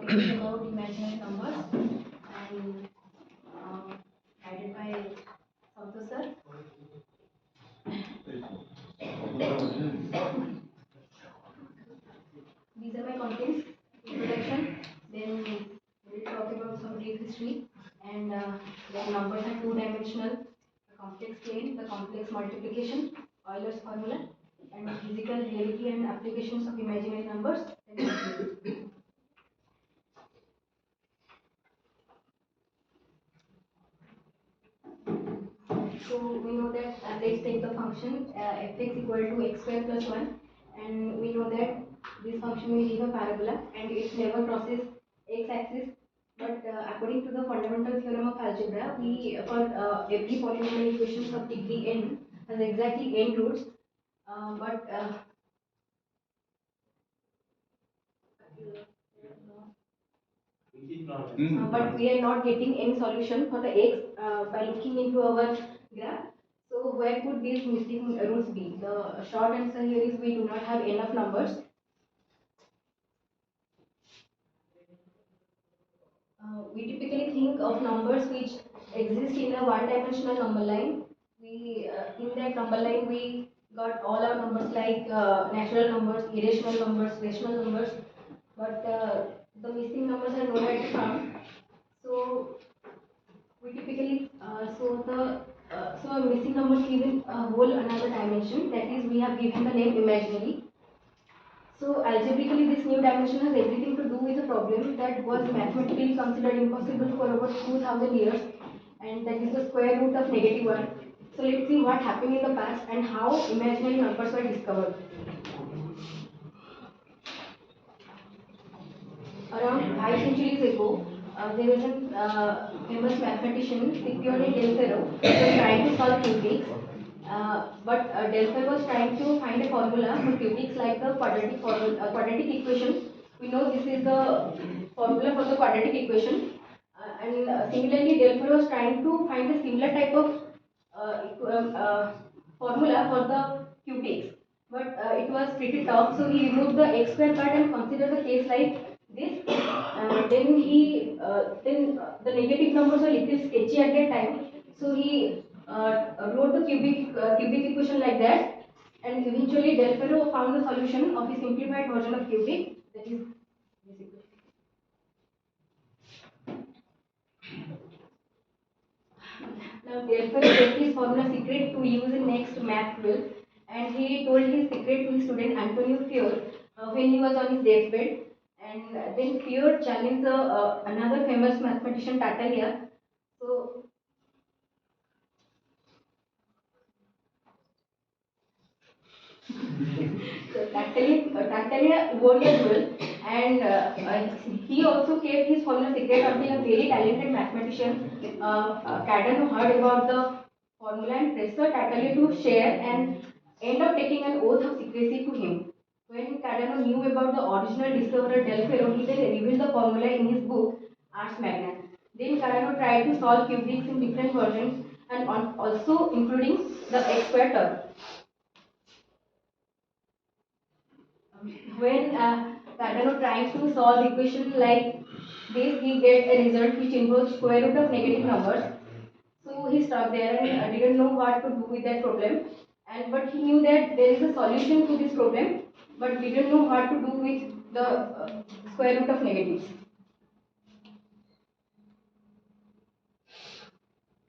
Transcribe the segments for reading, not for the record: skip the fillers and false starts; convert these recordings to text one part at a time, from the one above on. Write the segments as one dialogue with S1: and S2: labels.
S1: topic is about imaginary numbers and guided by Santosh sir. These are my contents, introduction, then we'll talk about some brief history and then numbers are two-dimensional, the complex plane, the complex multiplication, Euler's formula, and physical reality and applications of imaginary numbers. So we know that let's take the function fx equal to x square plus 1, and we know that this function will give a parabola and it never crosses x axis. But according to the fundamental theorem of algebra, we for every polynomial equation of degree n has exactly n roots, but but we are not getting any solution for the x by looking into our graph. So where could these missing roots be? The short answer here is we do not have enough numbers. We typically think of numbers which exist in a one-dimensional number line. We in that number line we got all our numbers like natural numbers, irrational numbers, rational numbers, but the missing numbers are nowhere to found. So we typically so a missing numbers given a whole another dimension, that is we have given the name imaginary. So algebraically this new dimension has everything to do with a problem that was mathematically considered impossible for over 2000 years, and that is the square root of -1. So let's see what happened in the past and how imaginary numbers were discovered. Around 5 centuries ago, there was a famous mathematician, Scipione del Ferro, who was trying to solve cubics. But del Ferro was trying to find a formula for cubics like the quadratic equation. We know this is the formula for the quadratic equation. And similarly, del Ferro was trying to find a similar type of formula for the cubics. But it was pretty tough, so he removed the x square part and considered the case like this. Then the negative numbers were little sketchy at that time, so he wrote the cubic equation like that, and eventually Del Ferro found the solution of a simplified version of cubic, that is this equation. Now Del Ferro kept his formula secret to use in next math 12, and he told his secret to his student Antonio Fior when he was on his deathbed. And then Fior challenged another famous mathematician Tartaglia. So Tartaglia won the duel, and he also kept his formula secret until a very talented mathematician, Cardano, heard about the formula and pressed Tartaglia to share and end up taking an oath of secrecy to him. When Cardano knew about the original discoverer Del Ferro, he then revealed the formula in his book Ars Magna. Then Cardano tried to solve cubics in different versions and also including the x square term. When Cardano tries to solve equation like this, he get a result which involves square root of negative numbers. So he stopped there and didn't know what to do with that problem. And but he knew that there is a solution to this problem, but didn't know what to do with the square root of negatives.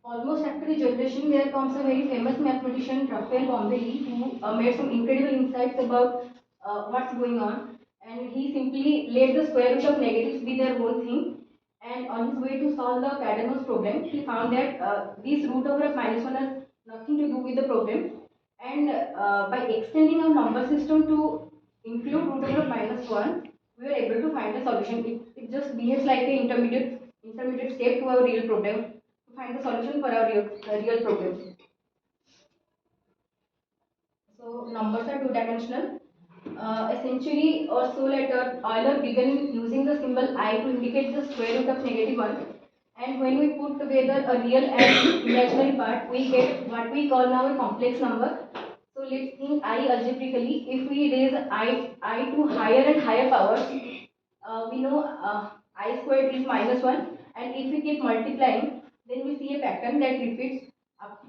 S1: Almost after the generation, there comes a very famous mathematician, Raphael Bombelli, who made some incredible insights about what's going on. And he simply let the square root of negatives be their whole thing. And on his way to solve the Cardano's problem, he found that this root over of -1 has nothing to do with the problem. And by extending our number system to include root over of -1, we were able to find a solution. It just behaves like an intermediate step to our real problem, to find the solution for our real problem. So numbers are two-dimensional. A century or so later, Euler began using the symbol I to indicate the square root of -1. And when we put together a real and imaginary part, we get what we call now a complex number. So let's think I algebraically. If we raise I to higher and higher powers, we know I squared is -1, and if we keep multiplying, then we see a pattern that repeats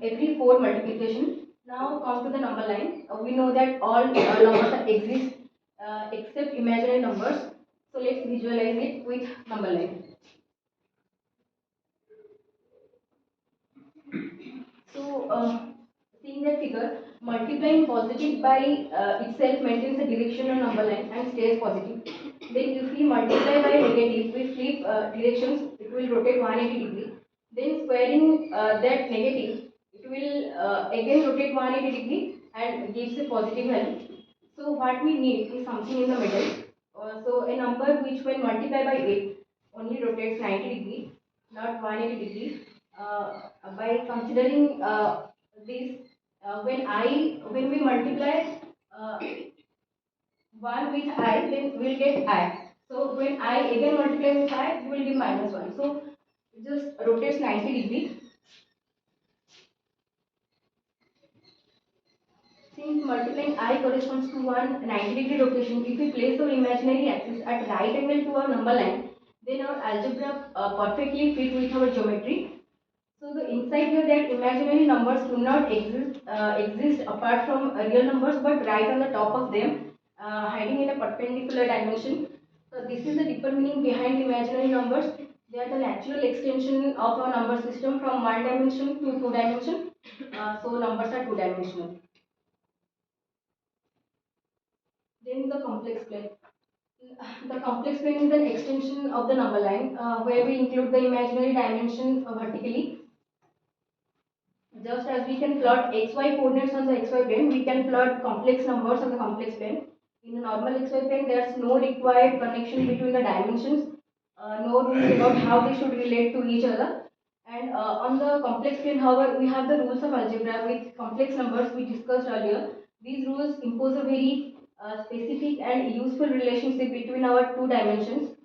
S1: every 4 multiplication. Now come to the number line. We know that all numbers exist except imaginary numbers. So let's visualize it with number line. So, seeing that figure, multiplying positive by itself maintains the direction on number line and stays positive. Then, if we multiply by negative, we flip directions, it will rotate 180 degree. Then, squaring that negative, it will again rotate 180 degree and gives a positive value. So, what we need is something in the middle. So, a number which, when multiplied by 8, only rotates 90 degree, not 180 degree. By considering this, when we multiply uh, 1 with I, then we'll get I. So when I again multiply with I, we will give -1. So it just rotates 90 degree. Since multiplying I corresponds to one 90-degree rotation, if we place our imaginary axis at right angle to our number line, then our algebra perfectly fit with our geometry. So the insight here that imaginary numbers do not exist apart from real numbers, but right on the top of them, hiding in a perpendicular dimension. So this is the deeper meaning behind imaginary numbers. They are the natural extension of our number system from one dimension to two dimension. So numbers are two dimensional. Then the complex plane. The complex plane is an extension of the number line where we include the imaginary dimension vertically. Just as we can plot xy coordinates on the xy plane, we can plot complex numbers on the complex plane. In a normal xy plane, there's no required connection between the dimensions, no rules about how they should relate to each other. And on the complex plane, however, we have the rules of algebra with complex numbers we discussed earlier. These rules impose a very specific and useful relationship between our two dimensions.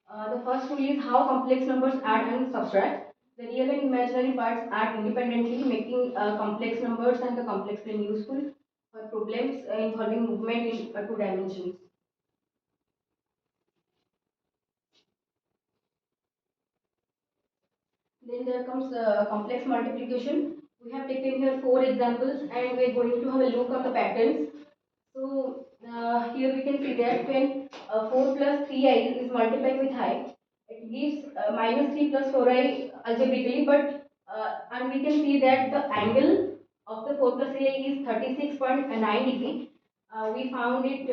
S1: The first rule is how complex numbers add and subtract. The real and imaginary parts add independently, making complex numbers and the complex plane useful for problems involving movement in two dimensions. Then there comes complex multiplication. We have taken here 4 examples and we are going to have a look on the patterns. So here we can see that when 4 plus 3i is multiplied with I, it gives -3 plus 4i algebraically, but and we can see that the angle of the 4 plus 3i is 36.9 degree. We found it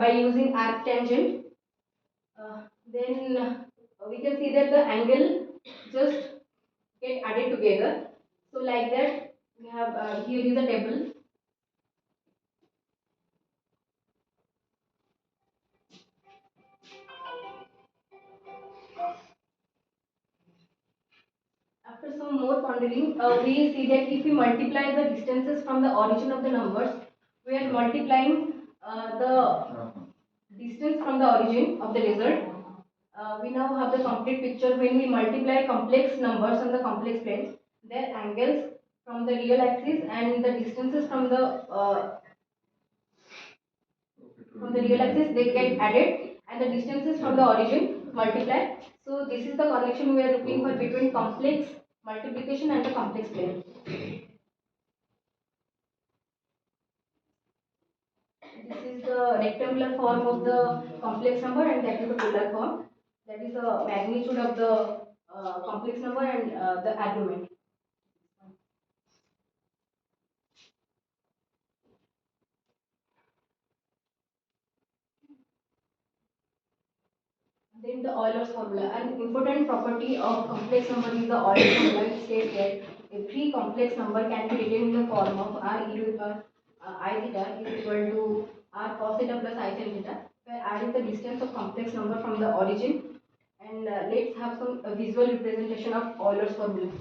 S1: by using arctangent. Then we can see that the angle just get added together. So like that, we have here is a table. After some more pondering, we see that if we multiply the distances from the origin of the numbers, we are multiplying the distance from the origin of the result. We now have the complete picture when we multiply complex numbers on the complex plane, their angles from the real axis and the distances from the real axis they get added and the distances from the origin multiply. So this is the connection we are looking for between complex multiplication and the complex plane. This is the rectangular form of the complex number and that is the polar form. That is the magnitude of the complex number and the argument. Then the Euler's formula. An important property of complex number is the Euler's formula. It states that every complex number can be written in the form of r e to the power I theta is equal to r cos theta plus I sin theta, where r is the distance of complex number from the origin. And let's have some visual representation of Euler's formula.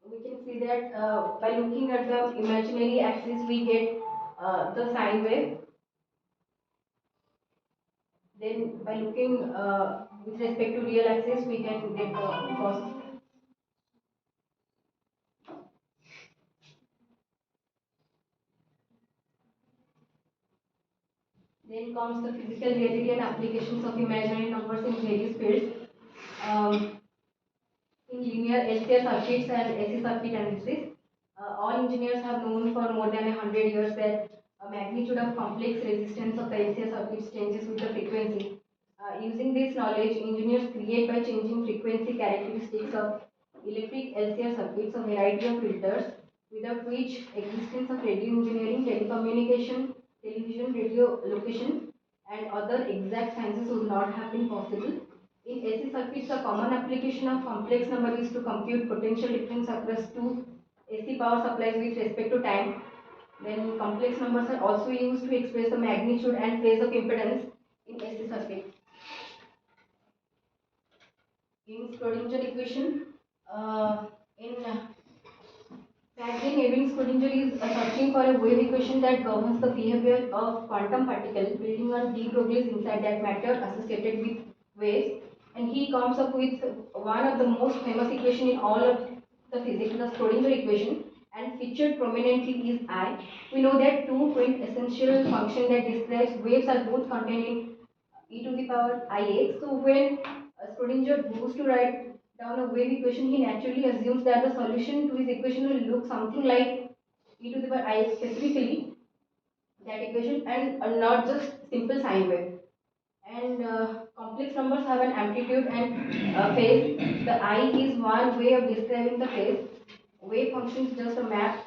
S1: We can see that by looking at the imaginary axis, we get the sine wave. Then by looking with respect to real axis, we can get the cos. Then comes the physical reality and applications of imaginary numbers in various fields. Um, in linear LCR circuits and AC circuit analysis, all engineers have known for more than 100 years that a magnitude of complex resistance of the LCR circuits changes with the frequency. Using this knowledge, engineers create by changing frequency characteristics of electric LCR circuits a variety of filters, without which existence of radio engineering, telecommunication, television, radio location, and other exact sciences would not have been possible. In AC circuits, a common application of complex number is to compute potential difference across two AC power supplies with respect to time. Then complex numbers are also used to express the magnitude and phase of impedance in AC circuit. In Schrodinger equation, in Franklin Evans Schrodinger is searching for a wave equation that governs the behavior of quantum particle, building on de Broglie's insight that matter associated with waves, and he comes up with one of the most famous equation in all of the physics, the Schrodinger equation, and featured prominently is I. We know that two quintessential functions that describes waves are both contained in e to the power ix. So when Schrodinger goes to write down a wave equation, he naturally assumes that the solution to his equation will look something like e to the power ix, specifically that equation, and not just simple sine wave. And complex numbers have an amplitude and phase. The I is one way of describing the phase. Wave function is just a map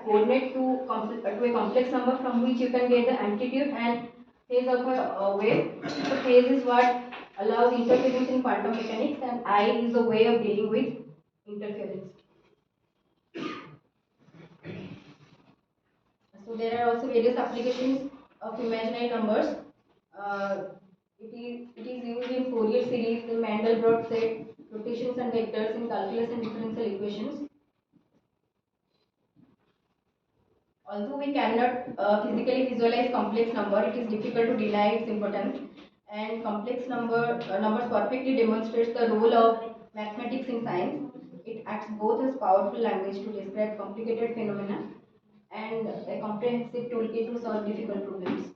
S1: coordinate to a complex number from which you can get the amplitude and phase of a wave. So phase is what allows interference in quantum mechanics, and I is the way of dealing with interference. So there are also various applications of imaginary numbers. It is used in Fourier series, in Mandelbrot set, rotations and vectors, in calculus and differential equations. Although we cannot physically visualize complex number, it is difficult to deny its importance. And complex numbers perfectly demonstrates the role of mathematics in science. It acts both as powerful language to describe complicated phenomena and a comprehensive toolkit to solve difficult problems.